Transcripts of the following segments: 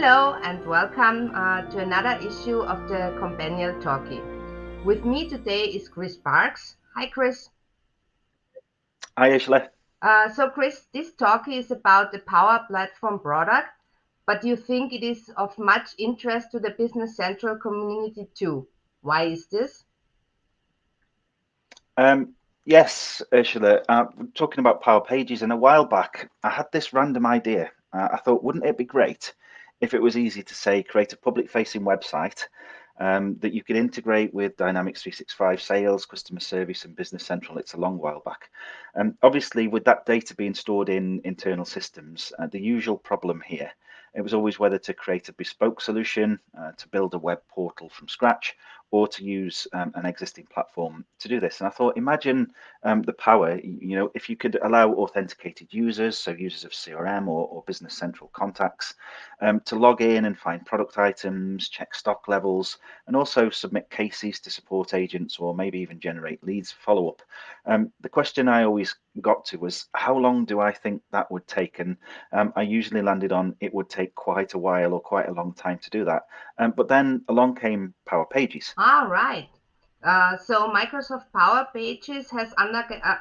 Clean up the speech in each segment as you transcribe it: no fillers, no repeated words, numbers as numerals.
Hello and welcome to another issue of the Companial Talkie. With me today is Chris Parks. Hi, Chris. Hi, Ursula. Chris, this talkie is about the Power Platform product, but you think it is of much interest to the Business Central community too. Why is this? Yes, Ursula. Talking about Power Pages, and a while back, I had this random idea. I thought, wouldn't it be great if it was easy to say, create a public-facing website that you could integrate with Dynamics 365 Sales, Customer Service, and Business Central? It's a long while back. Obviously, with that data being stored in internal systems, the usual problem here, it was always whether to create a bespoke solution, to build a web portal from scratch, or to use an existing platform to do this. And I thought, imagine the power, if you could allow authenticated users, so users of CRM or Business Central contacts, to log in and find product items, check stock levels, and also submit cases to support agents or maybe even generate leads follow-up. The question I always got to was, how long do I think that would take? And I usually landed on it would take quite a while or quite a long time to do that. But then along came Power Pages. Right. Microsoft Power Pages has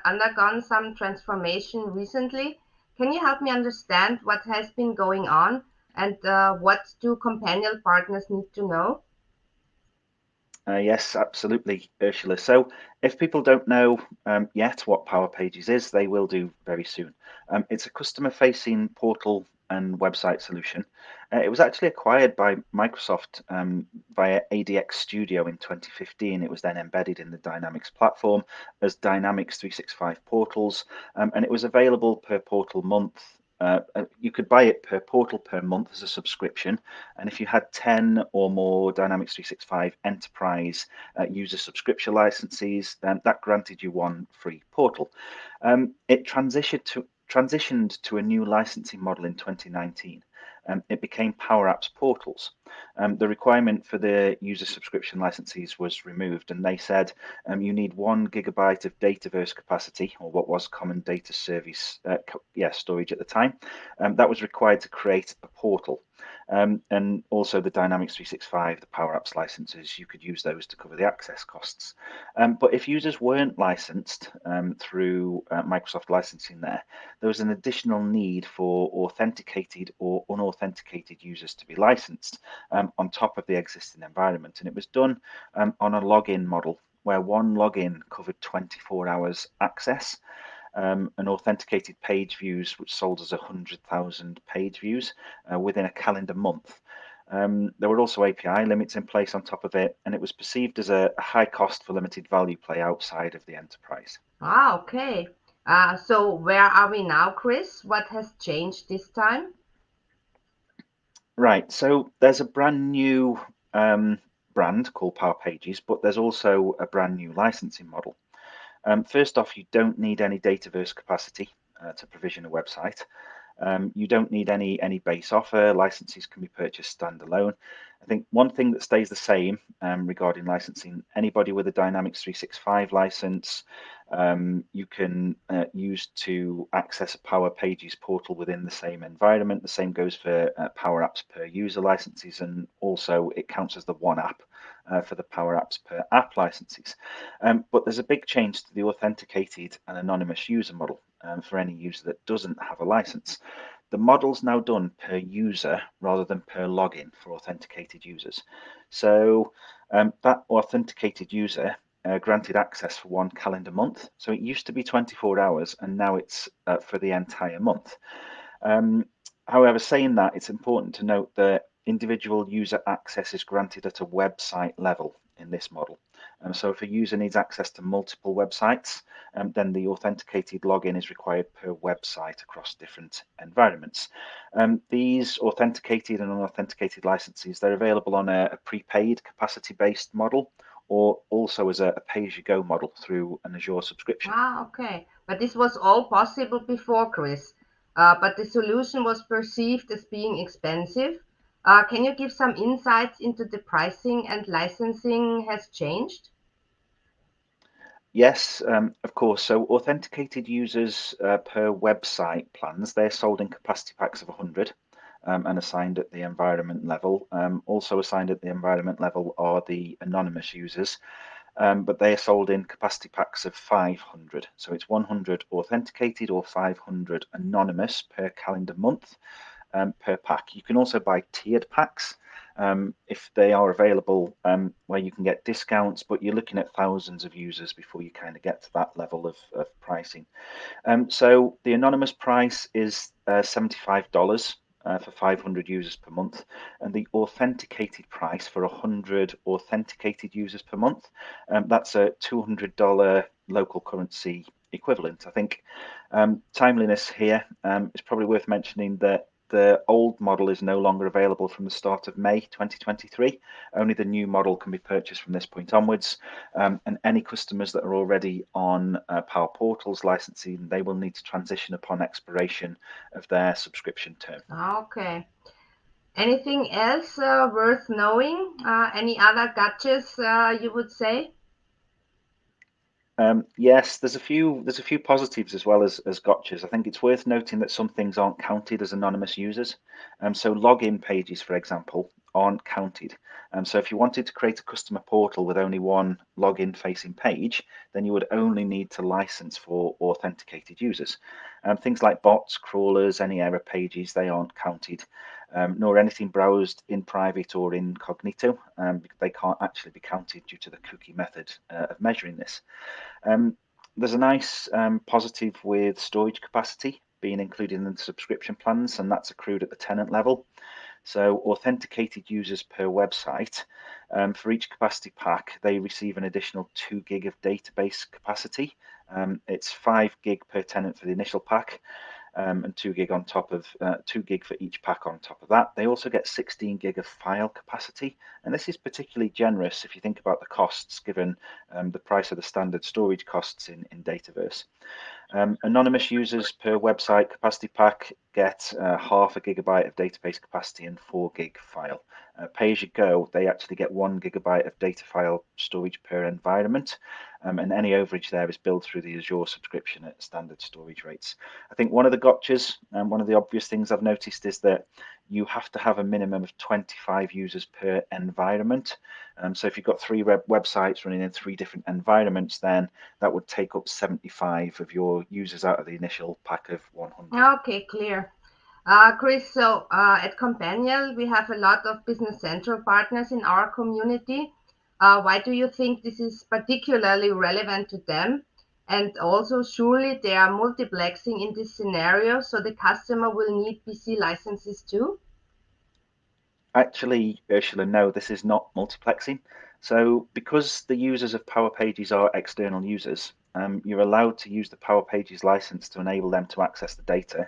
undergone some transformation recently. Can you help me understand what has been going on and what do companion partners need to know? Yes, absolutely, Ursula. So if people don't know yet what Power Pages is, they will do very soon. It's a customer-facing portal and website solution. It was actually acquired by Microsoft via ADX Studio in 2015. It was then embedded in the Dynamics platform as Dynamics 365 portals, and it was available per portal month. You could buy it per portal per month as a subscription, and if you had 10 or more Dynamics 365 Enterprise user subscription licenses, then that granted you one free portal. It transitioned to a new licensing model in 2019. It became Power Apps portals. The requirement for the user subscription licenses was removed, and they said you need 1 GB of dataverse capacity, or what was common data service storage at the time. That was required to create a portal. And also the Dynamics 365, the Power Apps licenses, you could use those to cover the access costs. But if users weren't licensed through Microsoft licensing there was an additional need for authenticated or unauthenticated users to be licensed on top of the existing environment. And it was done on a login model where one login covered 24 hours access. And authenticated page views, which sold as 100,000 page views within a calendar month. There were also API limits in place on top of it, and it was perceived as a high cost for limited value play outside of the enterprise. Okay. So where are we now, Chris? What has changed this time? Right, so there's a brand new brand called Power Pages, but there's also a brand new licensing model. First off, you don't need any dataverse capacity to provision a website. You don't need any base offer. Licenses can be purchased standalone. I think one thing that stays the same regarding licensing, anybody with a Dynamics 365 license, you can use to access a Power Pages portal within the same environment. The same goes for Power Apps per user licenses, and also it counts as the one app for the Power Apps per app licenses. But there's a big change to the authenticated and anonymous user model for any user that doesn't have a license. The model's now done per user rather than per login for authenticated users. So that authenticated user granted access for one calendar month. So it used to be 24 hours and now it's for the entire month. However, saying that, it's important to note that individual user access is granted at a website level in this model. So if a user needs access to multiple websites, then the authenticated login is required per website across different environments. These authenticated and unauthenticated licenses, they're available on a prepaid capacity-based model or also as a pay-as-you-go model through an Azure subscription. Okay. But this was all possible before, Chris. But the solution was perceived as being expensive. Can you give some insights into the pricing and licensing has changed? Yes, of course. So authenticated users per website plans, they're sold in capacity packs of 100. and assigned at the environment level. Also assigned at the environment level are the anonymous users, but they are sold in capacity packs of 500. So it's 100 authenticated or 500 anonymous per calendar month per pack. You can also buy tiered packs if they are available, where you can get discounts, but you're looking at thousands of users before you kind of get to that level of pricing. So the anonymous price is $75 for 500 users per month, and the authenticated price for 100 authenticated users per month, that's a $200 local currency equivalent. I think timeliness here is probably worth mentioning that the old model is no longer available from the start of May 2023. Only the new model can be purchased from this point onwards. And any customers that are already on Power Portals licensing, they will need to transition upon expiration of their subscription term. Okay. Anything else worth knowing? Any other gadgets you would say? Yes, there's a few positives as well as gotchas. I think it's worth noting that some things aren't counted as anonymous users. So login pages, for example, aren't counted. So if you wanted to create a customer portal with only one login facing page, then you would only need to license for authenticated users. Things like bots, crawlers, any error pages, they aren't counted. Nor anything browsed in private or incognito, because they can't actually be counted due to the cookie method of measuring this. There's a nice positive with storage capacity being included in the subscription plans, and that's accrued at the tenant level. So authenticated users per website, for each capacity pack, they receive an additional 2 gig of database capacity. It's 5 gig per tenant for the initial pack, and 2 gig on top of 2 gig for each pack on top of that. They also get 16 gig of file capacity, and this is particularly generous if you think about the costs given the price of the standard storage costs in Dataverse. Anonymous users per website capacity pack get half a gigabyte of database capacity and 4 gig file. Pay as you go, they actually get 1 gigabyte of data file storage per environment, and any overage there is billed through the Azure subscription at standard storage rates. I think one of the gotchas, and one of the obvious things I've noticed, is that you have to have a minimum of 25 users per environment. So if you've got 3 websites running in 3 different environments, then that would take up 75 of your users out of the initial pack of 100. Okay, clear. Chris, so at Companion, we have a lot of Business Central partners in our community. Why do you think this is particularly relevant to them? And also, surely they are multiplexing in this scenario, so the customer will need PC licenses too? Actually, Ursula, no, this is not multiplexing. So because the users of Power Pages are external users, you're allowed to use the Power Pages license to enable them to access the data,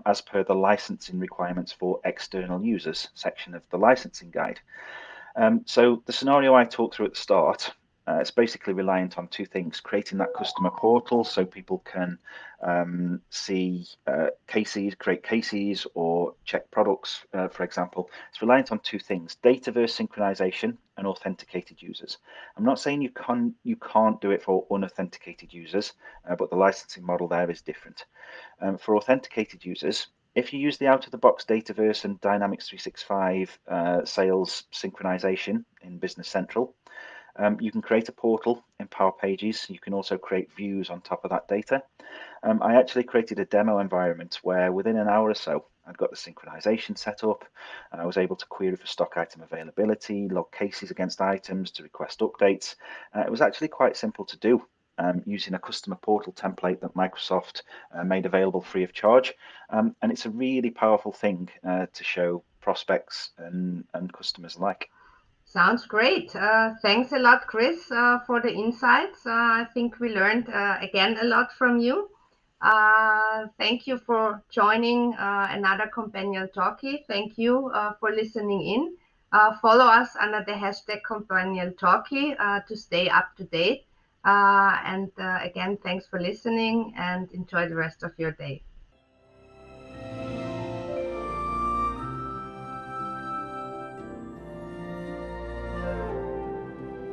as per the licensing requirements for external users section of the licensing guide. So the scenario I talked through at the start, it's basically reliant on 2 things: creating that customer portal so people can see cases, create cases, or check products, for example. It's reliant on 2 things: Dataverse synchronization and authenticated users. I'm not saying you can't do it for unauthenticated users, but the licensing model there is different. For authenticated users, if you use the out-of-the-box Dataverse and Dynamics 365 sales synchronization in Business Central, you can create a portal in Power Pages. You can also create views on top of that data. I actually created a demo environment where within an hour or so, I'd got the synchronization set up. I was able to query for stock item availability, log cases against items to request updates. It was actually quite simple to do, using a customer portal template that Microsoft made available free of charge. And it's a really powerful thing to show prospects and customers alike. Sounds great. Thanks a lot, Chris, for the insights. I think we learned again a lot from you. Thank you for joining another Companion Talkie. Thank you for listening in. Follow us under the hashtag Companion Talkie to stay up to date. And again, thanks for listening and enjoy the rest of your day.